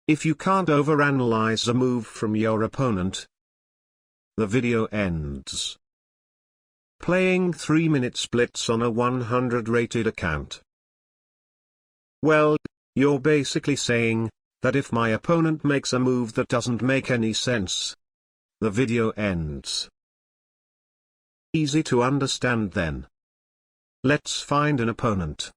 If you can't overanalyze a move from your opponent, the video ends. Playing 3-minute splits on a 100 rated account. Well, you're basically saying that if my opponent makes a move that doesn't make any sense, the video ends. Easy to understand then. Let's find an opponent.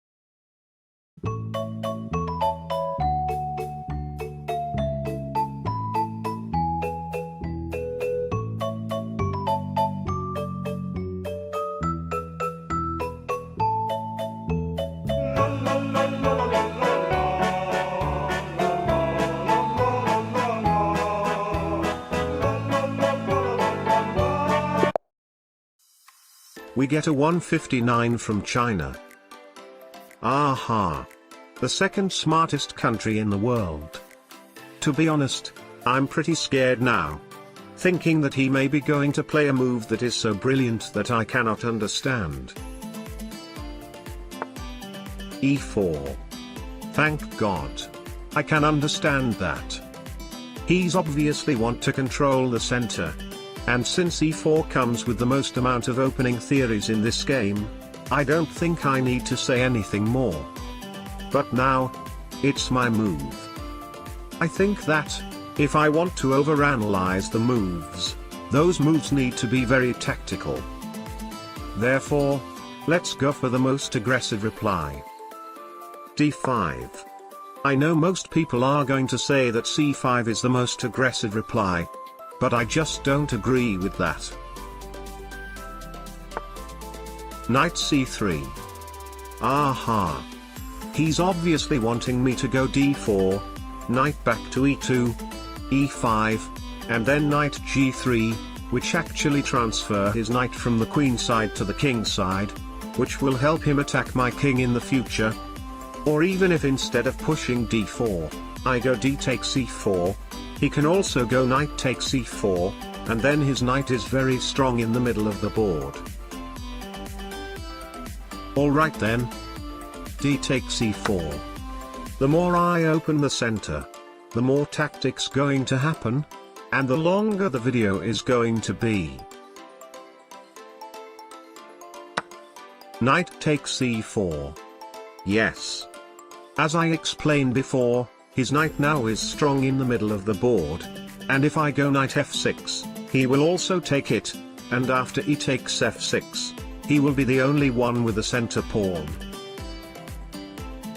We get a 159 from China. Aha! The second smartest country in the world. To be honest, I'm pretty scared now. Thinking that he may be going to play a move that is so brilliant that I cannot understand. E4. Thank God. I can understand that. He's obviously want to control the center. And since e4 comes with the most amount of opening theories in this game, I don't think I need to say anything more. But now, it's my move. I think that, if I want to overanalyze the moves, those moves need to be very tactical. Therefore, let's go for the most aggressive reply. d5. I know most people are going to say that c5 is the most aggressive reply, but I just don't agree with that. Knight c3. Aha! He's obviously wanting me to go d4, knight back to e2, e5, and then knight g3, which actually transfer his knight from the queen side to the king side, which will help him attack my king in the future. Or even if instead of pushing d4, I go d takes e4, he can also go knight takes e4, and then his knight is very strong in the middle of the board. Alright then. D takes e4. The more I open the center, the more tactics going to happen, and the longer the video is going to be. Knight takes e4. Yes. As I explained before, his knight now is strong in the middle of the board, and if I go knight f6, he will also take it, and after e takes f6, he will be the only one with a center pawn.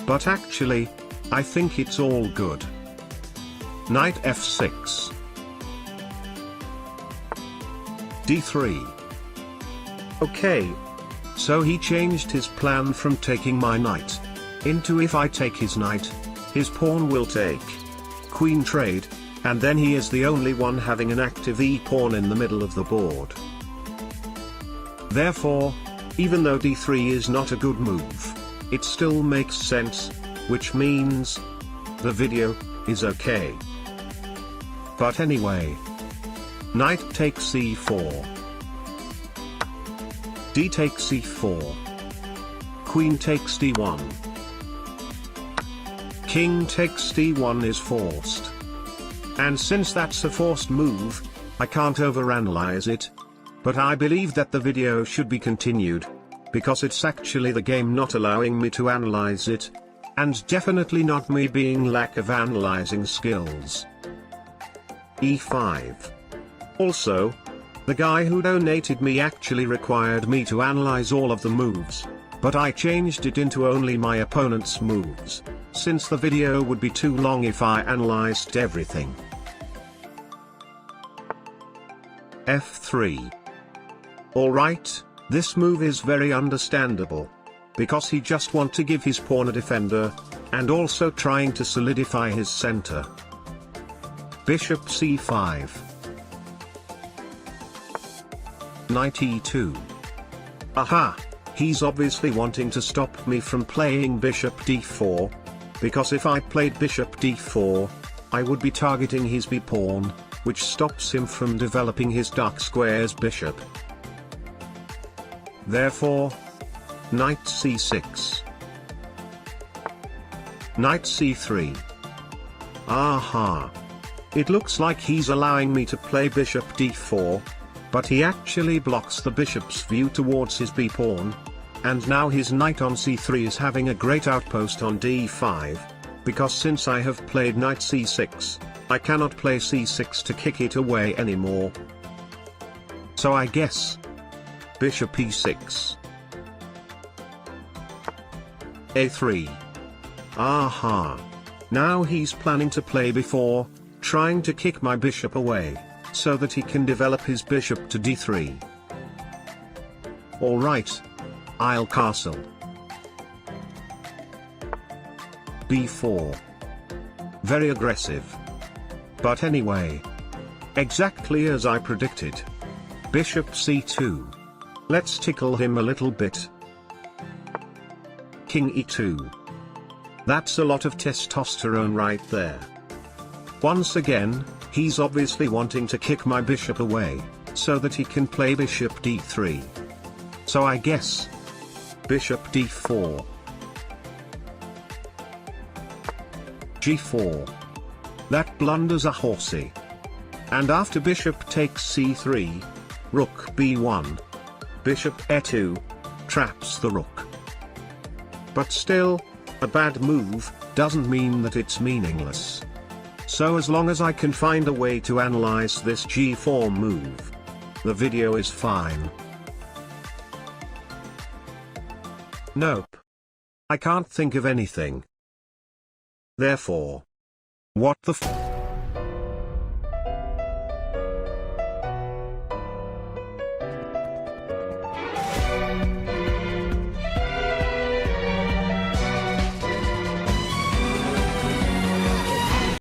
But actually, I think it's all good. Knight f6. d3. Okay. So he changed his plan from taking my knight into if I take his knight, his pawn will take. Queen trade, and then he is the only one having an active e-pawn in the middle of the board. Therefore, even though d3 is not a good move, it still makes sense, which means the video is okay. But anyway, knight takes c4. D takes c4. Queen takes d1. King takes d1 is forced. And since that's a forced move, I can't overanalyze it. But I believe that the video should be continued, because it's actually the game not allowing me to analyze it, and definitely not me being lack of analyzing skills. e5. Also, the guy who donated me actually required me to analyze all of the moves, but I changed it into only my opponent's moves, since the video would be too long if I analyzed everything. f3. Alright, this move is very understandable, because he just want to give his pawn a defender, and also trying to solidify his center. Bishop c5. Knight e2. Aha! He's obviously wanting to stop me from playing bishop d4, because if I played bishop d4, I would be targeting his b-pawn, which stops him from developing his dark squares bishop. Therefore, knight c6. Knight c3. Aha. It looks like he's allowing me to play bishop d4, but he actually blocks the bishop's view towards his b-pawn, and now his knight on c3 is having a great outpost on d5, because since I have played knight c6, I cannot play c6 to kick it away anymore. So I guess bishop e6. a3. Aha. Now he's planning to play b4, trying to kick my bishop away, so that he can develop his bishop to d3. Alright. I'll castle. b4. Very aggressive. But anyway. Exactly as I predicted. Bishop c2. Let's tickle him a little bit. King e2. That's a lot of testosterone right there. Once again, he's obviously wanting to kick my bishop away, so that he can play bishop d3. So I guess bishop d4. g4. That blunders a horsey. And after bishop takes c3, rook b1. Bishop e2, traps the rook. But still, a bad move doesn't mean that it's meaningless. So as long as I can find a way to analyze this g4 move, the video is fine. Nope. I can't think of anything. Therefore, what the f-